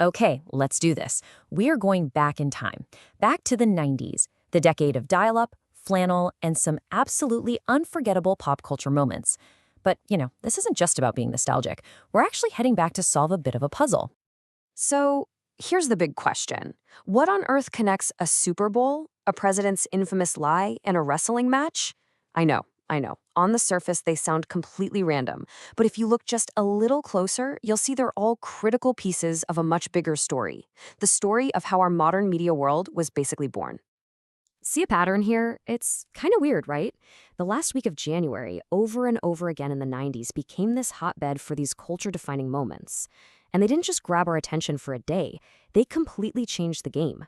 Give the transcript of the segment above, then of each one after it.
Okay, let's do this. We're going back in time, back to the 90s, the decade of dial-up, flannel, and some absolutely unforgettable pop culture moments. But, this isn't just about being nostalgic. We're actually heading back to solve a bit of a puzzle. So here's the big question. What on earth connects a Super Bowl, a president's infamous lie, and a wrestling match? I know. On the surface, they sound completely random. But if you look just a little closer, you'll see they're all critical pieces of a much bigger story. The story of how our modern media world was basically born. See a pattern here? It's kind of weird, right? The last week of January, over and over again in the 90s, became this hotbed for these culture-defining moments. And they didn't just grab our attention for a day, they completely changed the game.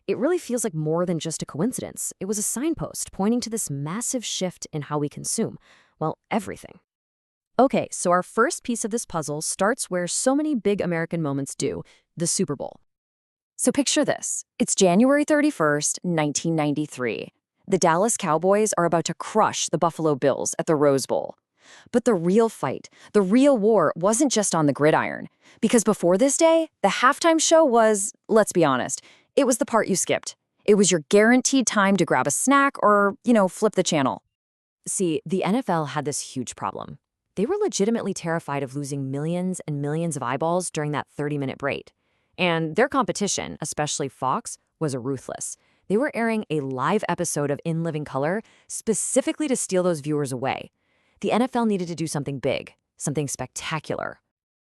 It really feels like more than just a coincidence. It was a signpost pointing to this massive shift in how we consume, well, everything. Okay, so our first piece of this puzzle starts where so many big American moments do, the Super Bowl. So picture this. It's January 31st, 1993. The Dallas Cowboys are about to crush the Buffalo Bills at the Rose Bowl. But the real fight, the real war, wasn't just on the gridiron. Because before this day, the halftime show was, let's be honest, it was the part you skipped. It was your guaranteed time to grab a snack or, flip the channel. See, the NFL had this huge problem. They were legitimately terrified of losing millions and millions of eyeballs during that 30-minute break. And their competition, especially Fox, was ruthless. They were airing a live episode of In Living Color specifically to steal those viewers away. The NFL needed to do something big, something spectacular.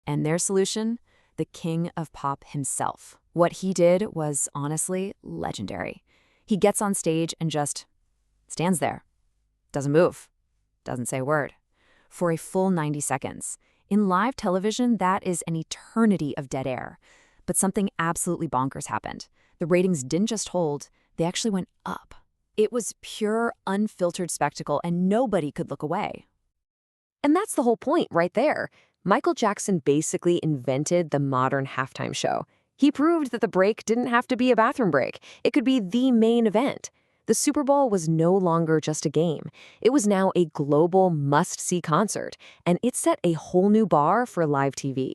And their solution? The king of pop himself. What he did was, honestly, legendary. He gets on stage and just stands there. Doesn't move. Doesn't say a word. For a full 90 seconds. In live television, that is an eternity of dead air. But something absolutely bonkers happened. The ratings didn't just hold, they actually went up. It was pure, unfiltered spectacle, and nobody could look away. And that's the whole point right there. Michael Jackson basically invented the modern halftime show. He proved that the break didn't have to be a bathroom break. It could be the main event. The Super Bowl was no longer just a game. It was now a global must-see concert, and it set a whole new bar for live TV.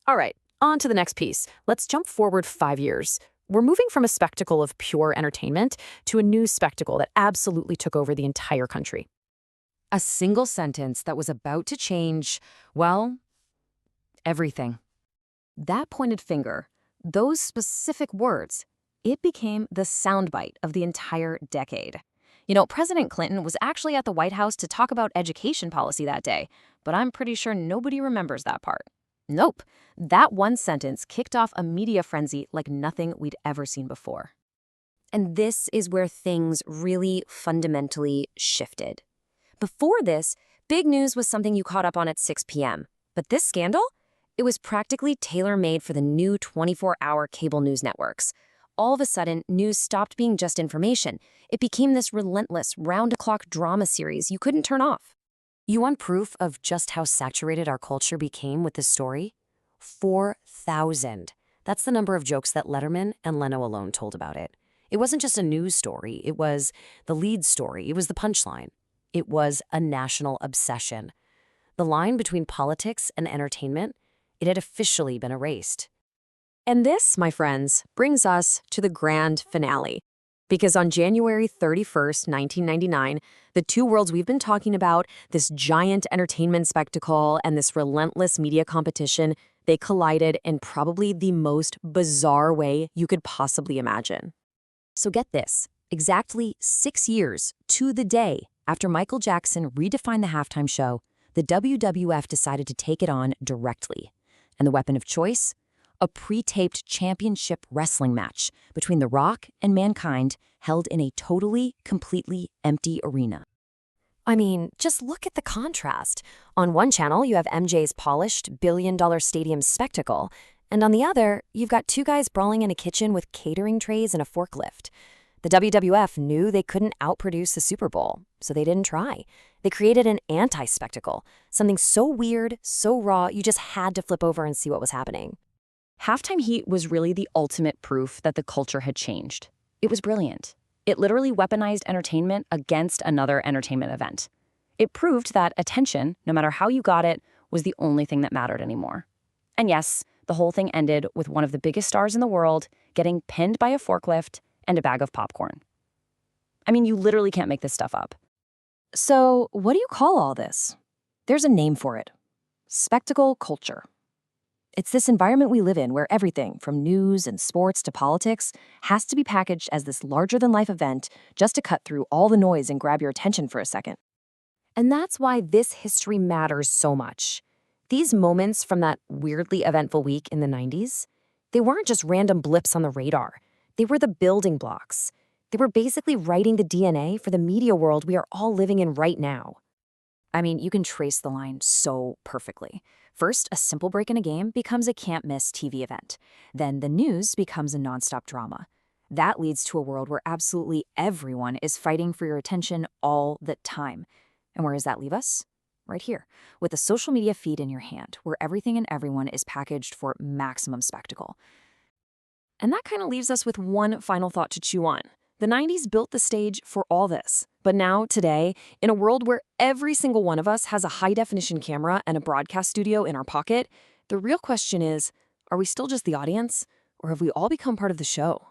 All right, on to the next piece. Let's jump forward 5 years. We're moving from a spectacle of pure entertainment to a new spectacle that absolutely took over the entire country. A single sentence that was about to change, well, everything. That pointed finger, those specific words, it became the soundbite of the entire decade. President Clinton was actually at the White House to talk about education policy that day, but I'm pretty sure nobody remembers that part. Nope, that one sentence kicked off a media frenzy like nothing we'd ever seen before. And this is where things really fundamentally shifted. Before this, big news was something you caught up on at 6 p.m. But this scandal? It was practically tailor-made for the new 24-hour cable news networks. All of a sudden, news stopped being just information. It became this relentless, round-the-clock drama series you couldn't turn off. You want proof of just how saturated our culture became with this story? 4,000. That's the number of jokes that Letterman and Leno alone told about it. It wasn't just a news story. It was the lead story. It was the punchline. It was a national obsession. The line between politics and entertainment, it had officially been erased. And this, my friends, brings us to the grand finale. Because on January 31st, 1999, the two worlds we've been talking about, this giant entertainment spectacle and this relentless media competition, they collided in probably the most bizarre way you could possibly imagine. So get this, exactly 6 years to the day after Michael Jackson redefined the halftime show, the WWF decided to take it on directly. And the weapon of choice? A pre-taped championship wrestling match between The Rock and Mankind held in a totally, completely empty arena. I mean, just look at the contrast. On one channel, you have MJ's polished, billion-dollar stadium spectacle, and on the other, you've got two guys brawling in a kitchen with catering trays and a forklift. The WWF knew they couldn't outproduce the Super Bowl, so they didn't try. They created an anti-spectacle, something so weird, so raw, you just had to flip over and see what was happening. Halftime Heat was really the ultimate proof that the culture had changed. It was brilliant. It literally weaponized entertainment against another entertainment event. It proved that attention, no matter how you got it, was the only thing that mattered anymore. And yes, The whole thing ended with one of the biggest stars in the world getting pinned by a forklift and a bag of popcorn. I mean, you literally can't make this stuff up. So, what do you call all this? There's a name for it. Spectacle culture. It's this environment we live in where everything, from news and sports to politics, has to be packaged as this larger-than-life event just to cut through all the noise and grab your attention for a second. And that's why this history matters so much. These moments from that weirdly eventful week in the 90s, they weren't just random blips on the radar. They were the building blocks. They were basically writing the DNA for the media world we are all living in right now. I mean, you can trace the line so perfectly. First, a simple break in a game becomes a can't-miss TV event. Then the news becomes a nonstop drama. That leads to a world where absolutely everyone is fighting for your attention all the time. And where does that leave us? Right here, with a social media feed in your hand, where everything and everyone is packaged for maximum spectacle. And that kind of leaves us with one final thought to chew on. The 90s built the stage for all this. But now, today, in a world where every single one of us has a high-definition camera and a broadcast studio in our pocket, the real question is, are we still just the audience, or have we all become part of the show?